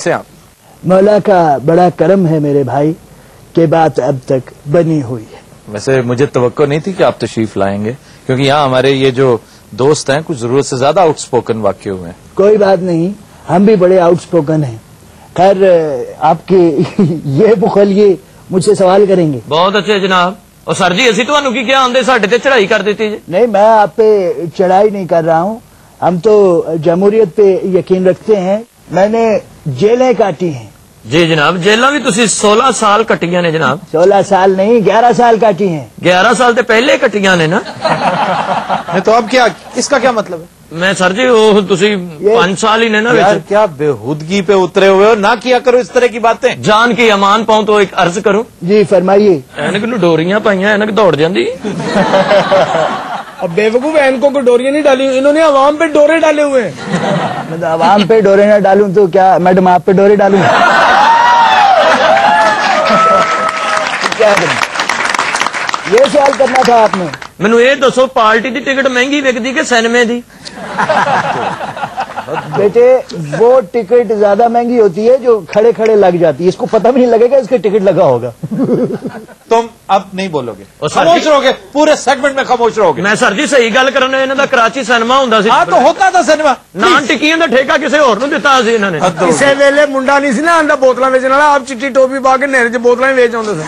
से आप? मौला का बड़ा करम है मेरे भाई कि बात अब तक बनी हुई है। वैसे मुझे तवक्को नहीं थी कि आप तशरीफ लाएंगे, क्योंकि यहाँ हमारे ये जो दोस्त हैं कुछ जरूरत से ज्यादा आउटस्पोकन वाक़ हुए हैं। कोई बात नहीं, हम भी बड़े आउटस्पोकन हैं। खैर आपके ये बुखलिए मुझसे सवाल करेंगे। बहुत अच्छे जनाब। और सर जी असी तुहानू की क्या आंदे साडे ते चढ़ाई कर देती जी? नहीं, मैं आप पे चढ़ाई नहीं कर रहा हूँ, हम तो जमहूरियत पे यकीन रखते हैं। मैंने जेलें काटी हैं। जी जनाब, जेलां भी तुसी 16 साल कटियां ने जनाब। 16 साल नहीं, 11 साल काटी हैं। 11 साल तो पहले कटियां ने ना। तो अब क्या, इसका क्या मतलब है? मैं सर जी वो तुसी 5 साल ही ने ना। यार क्या बेहूदगी पे उतरे हुए हो, ना किया करो इस तरह की बातें। जान की अमान पाऊं तो एक अर्ज करूं। जी फरमाइए। एनक नू डोरियां पाइयां, एनक दौड़ जाती। अब बेवकूफ एनको को डोरियां नहीं डाली, इन्होंने अवाम पे डोरे डाले हुए हैं। मतलब अवाम पे डोरे ना डालूं तो क्या मैडम आप पे डोरे डालूं? क्या करूं? ये सवाल करना था आपने। मैनू ये दसो पार्टी की टिकट महंगी विकदी कि सिनेमे दी? बेटे वो टिकट ज्यादा महंगी होती है जो खड़े खड़े लग जाती है, इसको पता भी नहीं लगेगा इसका टिकट लगा होगा। तुम अब नहीं बोलोगे, और सर खामोश जी- रहोगे, पूरे सेगमेंट में खामोश रहोगे। मैं सर जी सही गल करना, इन्हां दा कराची सिनेमा हुंदा सी। हाँ तो होता था सिनेमा। नान टिक्कियां दा ठेका किसी होर नूं दित्ता सी इन्हां ने। ਕਿਸੇ ਵੇਲੇ ਮੁੰਡਾ ਨਹੀਂ ਸੀ ਨਾ ਆਂਦਾ ਬੋਤਲਾਂ ਵੇਚਣ ਵਾਲਾ, ਆਪ ਚਿੱਟੀ ਟੋਪੀ ਪਾ ਕੇ ਨਹਿਰ 'ਚ ਬੋਤਲਾਂ ਹੀ ਵੇਚ ਆਉਂਦੇ ਸਨ।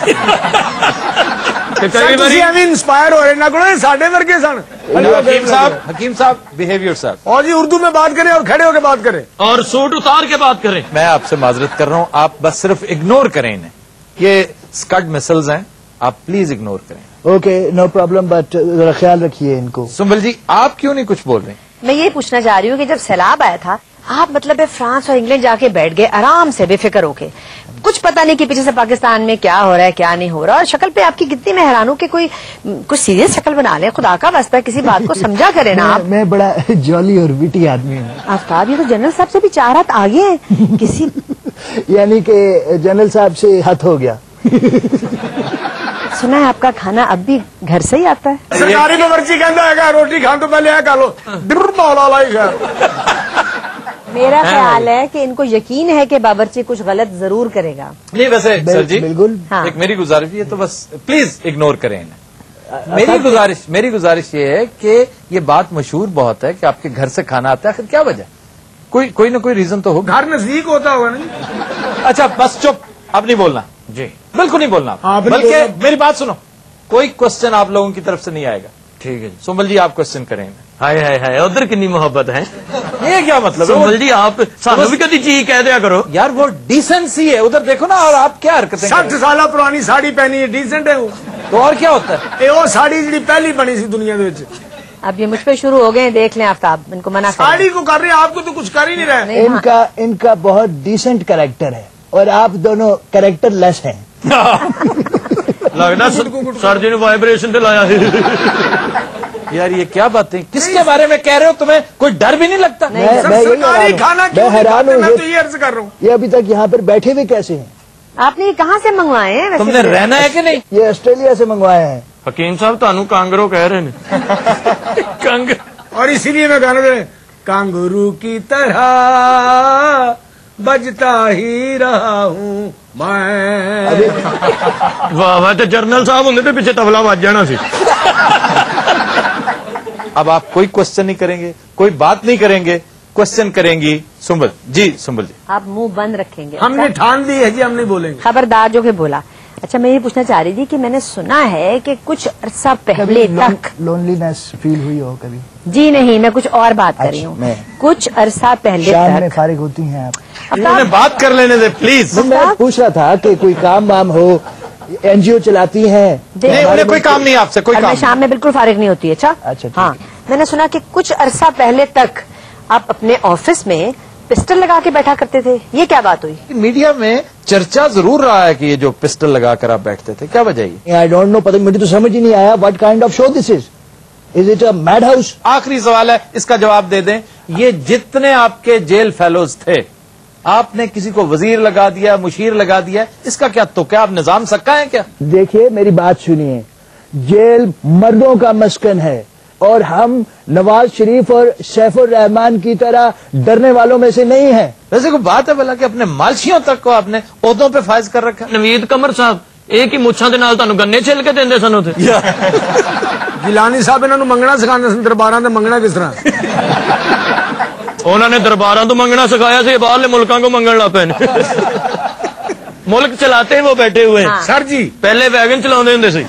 ਤੇ ਸਰ ਕਈ ਤੁਸੀਂ ਵਾਰੀ ਐਵੇਂ ਇਨਸਪਾਇਰ ਹੋ ਰਹੇ ਨਾ ਕੋਲ, ਇਹ ਸਾਡੇ ਵਰਗੇ ਸਨ। हकीम साहब बिहेव योरसेल्फ। और जी उर्दू में बात करें और खड़े होकर बात करें। और सूट उतार के बात करें। मैं आपसे माजरत कर रहा हूँ, आप बस सिर्फ इग्नोर करें इन्हें। ये स्कड मिसल्स हैं, आप प्लीज इग्नोर करें। ओके नो प्रॉब्लम, बट जरा ख्याल रखिए इनको। सुंबल जी आप क्यों नहीं कुछ बोल रहे? मैं ये पूछना चाह रही हूँ कि जब सैलाब आया था आप मतलब है फ्रांस और इंग्लैंड जाके बैठ गए आराम से बेफिक्र होके, कुछ पता नहीं कि पीछे से पाकिस्तान में क्या हो रहा है क्या नहीं हो रहा, और शक्ल पे आपकी कितनी मैं हैरान हूँ कि कोई कुछ सीरियस शक्ल बना ले, खुदा का वास्ता किसी बात को समझा करे ना आप। मैं बड़ा जॉली और विटी आदमी हूँ। आफ्ताब ये तो जनरल साहब से भी 4 हाथ आगे हैं किसी। यानी कि जनरल साहब से हाथ हो गया। सुना है आपका खाना अब भी घर से ही आता है? सरकारी बावर्ची कहता है रोटी खान तो पहले खा लो। मेरा ख्याल है कि इनको यकीन है कि बावर्ची कुछ गलत जरूर करेगा। नहीं वैसे सर जी बिल्कुल। हाँ। एक मेरी गुजारिश ये तो बस प्लीज इग्नोर करें इन्हें। मेरी गुजारिश ये है कि ये बात मशहूर बहुत है कि आपके घर से खाना आता है, आखिर क्या वजह? कोई ना कोई रीजन तो होगा। घर नजदीक होता होगा नहीं। अच्छा बस चुप, अब नहीं बोलना जी, बिल्कुल नहीं बोलना। हाँ, बिल्कुल। बल्कि मेरी बात सुनो, कोई क्वेश्चन आप लोगों की तरफ से नहीं आएगा। ठीक है जी। सुंबल जी आप क्वेश्चन करें। हाय हाय हाय, उधर कितनी मोहब्बत है। ये क्या मतलब है? सुंबल जी आप सानू भी कदी चीज कह दिया करो यार वो डिसेंसी है, उधर देखो ना। और आप क्या हरकतें कर रहे 60 साल पुरानी साड़ी पहनी है, डिसेंट है वो। हो? तो और क्या होता है? ਇਹ ਉਹ ਸਾੜੀ ਜਿਹੜੀ ਪਹਿਲੀ ਬਣੀ ਸੀ ਦੁਨੀਆ ਦੇ ਵਿੱਚ। अब ये मुझ पे शुरू हो गए हैं, देख लें आफ्ताब, इनको मना कर साड़ी को कर रहे हैं, आपको तो कुछ कर ही नहीं रहे। नहीं, हाँ। इनका बहुत डिसेंट कैरेक्टर है और आप दोनों कैरेक्टर लेस हैं। लगना सर जी ने वाइब्रेशन पे लाया है। यार ये क्या बातें, किसके बारे में कह रहे हो? तुम्हें कोई डर भी नहीं लगता? मैं यही सरकारी हैरान खाना हूँ। क्यों मैं नहीं हैरान खाते? हूँ मैं तो ये अर्ज कर रहा हूँ। ये अभी तक यहाँ पर बैठे हुए कैसे हैं? आपने ये कहाँ से मंगवाए हैं वैसे? तुमने रहना है कि नहीं? ये ऑस्ट्रेलिया से मंगवाए हैं। हकीम साहब तानू कांगरो कह रहे हैं। कांगर और इसीलिए मैं गाना दे कांगरू की तरह बजता ही रहा हूँ मैं। वाह वाह, तो जर्नल साहब होंगे तो पीछे तबला बज जाना सी। अब आप कोई क्वेश्चन नहीं करेंगे, कोई बात नहीं करेंगे, क्वेश्चन करेंगी सुंबल जी। सुंबल जी आप मुंह बंद रखेंगे? हमने ठान ली है जी, हम नहीं बोलेंगे। खबरदार जो कि बोला। अच्छा मैं ये पूछना चाह रही थी कि मैंने सुना है कि कुछ अरसा पहले तक लोनलीनेस फील हुई हो कभी? जी नहीं, मैं कुछ और बात कर रही अच्छा, हूँ। मैं- कुछ अरसा पहले शाम में तक फारिग होती हैं आप? उन्हें बात कर लेने दे प्लीज। मैं पूछ रहा था कि कोई काम वाम हो, एनजीओ चलाती हैं? नहीं उन्हें कोई काम नहीं आपसे, कोई और काम मैं शाम में बिल्कुल फारिग नहीं होती। अच्छा अच्छा, ठीक हाँ, मैंने सुना कि कुछ अरसा पहले तक आप अपने ऑफिस में पिस्टल लगा के बैठा करते थे, ये क्या बात हुई? नहीं। मीडिया में चर्चा जरूर रहा है कि ये जो पिस्टल लगाकर आप बैठते थे, क्या वजह है? आई डोंट नो, पता मुझे तो समझ ही नहीं आया what kind of show this is it a mad house? आखिरी सवाल है, इसका जवाब दे दें। ये जितने आपके जेल फेलोज थे, आपने किसी को वजीर लगा दिया, मुशीर लगा दिया, इसका क्या? तो क्या आप निजाम सक्का है क्या? देखिए मेरी बात सुनिए, जेल मर्दों का मस्कन है, اور ہم نواز شریف اور سیف الرحمان کی طرح ڈرنے والوں میں سے نہیں ہیں. ویسے کوئی بات ہے بلا کہ اپنے مالشیوں تک کو آپ نے عہدوں پہ فائز کر رکھا. نوید قمر صاحب ایک ہی مچھاں دے نال تانوں گنے چھل کے دیندے سن اوتھے. گیلانی صاحب انہوں نے منگنا سکھانے سن درباراں تے منگنا کس طرح. انہوں نے درباراں تو منگنا سکھایا سی, باہرلے ملکاں کو منگن لگ پے نے. ملک چلاتے ہیں وہ بیٹھے ہوئے ہیں. سر جی پہلے ویگن چلاوندے ہوندے سی.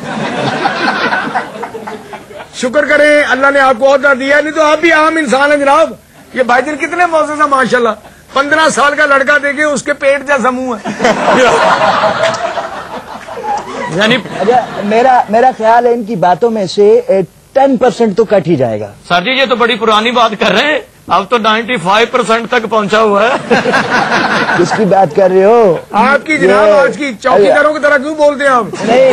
شکر کریں اللہ نے آپ کو عہدہ دیا, نہیں تو آپ بھی عام انسان ہیں جناب. یہ بھائی جان کتنے معزز ہیں ماشاءاللہ. 15 سال کا لڑکا دیکھے اس کے پیٹ جیسا منہ ہے. یعنی میرا خیال ہے ان کی باتوں میں سے 10% تو کٹ ہی جائے گا. سر جی یہ تو بڑی پرانی بات کر رہے ہیں, اب تو 95% تک پہنچا ہوا ہے. کس کی بات کر رہے ہو آپ کی جناب آج کی چوکیداروں کی طرح کیوں بولتے ہیں آپ؟ نہیں,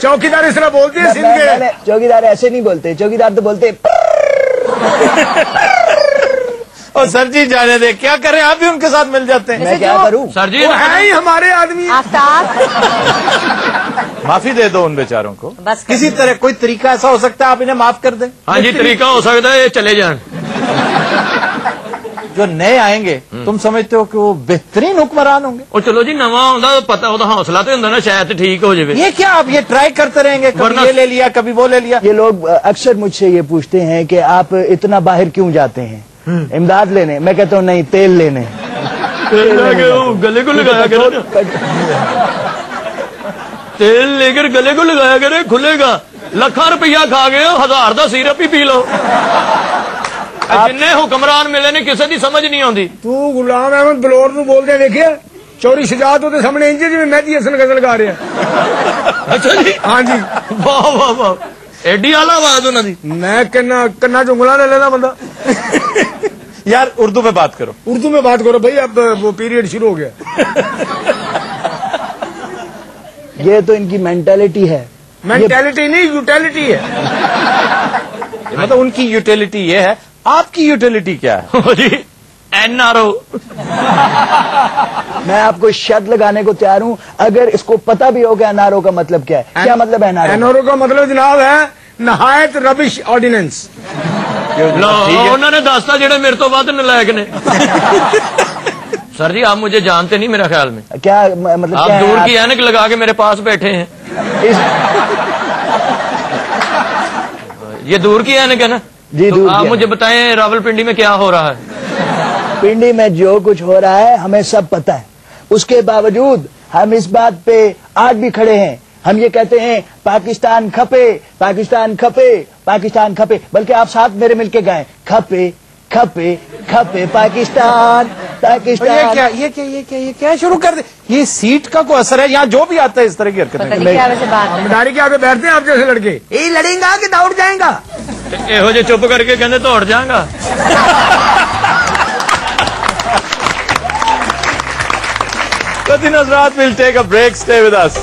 چوکیدار اس طرح بولتے ہیں سندھ کے. چوکیدار ایسے نہیں بولتے, چوکیدار تو بولتے اور سر جی جانے دے, کیا کریں آپ بھی ان کے ساتھ مل جاتے ہیں. میں کیا کروں. سر جی وہ ہے ہی ہمارے آدمی. آفتاب معافی دے دو ان بیچاروں کو. بس کر کسی طرح کوئی طریقہ ایسا ہو سکتا ہے آپ انہیں معاف کر دیں. ہاں جی طریقہ ہو سکتا ہے یہ چلے جائیں. جو نئے آئیں گے تم سمجھتے ہو کہ وہ بہترین حکمران ہوں گے؟ اور چلو جی نواں ہوندا پتہ وہ حوصلہ تو ہوندا نا شاید ٹھیک ہو جائے. یہ کیا آپ یہ ٹرائی کرتے رہیں گے, کبھی ورنہ- یہ لے لیا کبھی وہ لے لیا. یہ لوگ اکثر مجھ سے یہ پوچھتے ہیں کہ آپ اتنا باہر کیوں جاتے ہیں امداد لینے. میں کہتا ہوں نہیں, تیل لینے. گلے کو لگایا کرو نا. تیل لے کر گلے کو لگایا کرے, کھلے گا. لکھاں روپیہ کھا گئے ہو, 1000 دا سیرپ ہی پی لو. جن حکمران ملے نے کسی دی سمجھ نہیں آتی. تو غلام احمد بلور نو بولتے دیکھے چوری شجاعت ہوتے سامنے انجے جی مہدی حسن غزل گا رہے ہیں. اچھا جی, ہاں جی, واہ واہ واہ, ایڈی اعلیٰ آواز انہوں دی. میں کنا چنگلا لے لینا بندہ. یار اردو میں بات کرو. اردو میں بات کرو بھائی, اب وہ پیریڈ شروع ہو گیا. یہ تو ان کی مینٹلٹی ہے. مینٹیلٹی نہیں یوٹیلٹی ہے. مطلب ان کی یوٹیلٹی یہ ہے, آپ کی یوٹیلٹی کیا ہے؟ جی NRO. میں آپ کو شرط لگانے کو تیار ہوں, اگر اس کو پتا بھی ہو کہ NRO کا مطلب کیا ہے. کیا مطلب ہے NRO؟ NRO کا مطلب جناب ہے نہایت ربش آرڈیننس. انہوں نے دستا جڑے میرے تو بعد نلائق نے. سر جی آپ مجھے جانتے نہیں میرا خیال میں. کیا مطلب آپ کیا ہے؟ دور کی اینک لگا کے میرے پاس بیٹھے ہیں. یہ دور کی اینک ہے نا. جی, تو دور آپ کی مجھے بتائیں راول پنڈی میں کیا ہو رہا ہے. پنڈی میں جو کچھ ہو رہا ہے ہمیں سب پتا ہے. اس کے باوجود ہم اس بات پہ آج بھی کھڑے ہیں. ہم یہ کہتے ہیں پاکستان کھپے, پاکستان کھپے, پاکستان کھپے. بلکہ آپ ساتھ میرے مل کے گائیں, کھپے کھپے کھپے پاکستان پاکستان. یہ کیا شروع کر دے. یہ سیٹ کا کوئی اثر ہے, یہاں جو بھی آتا ہے اس طرح کی پتہ حرکتیں. نہیں کیا ویسے بات ہے. مداری کے آگے بیٹھتے ہیں آپ جیسے لڑکے. یہ لڑیں گا کہ دوڑ جائیں گا. یہو جے چپ کر کے کہندے دوڑ جاؤں گا. حضرات, we'll take a break. Stay with us.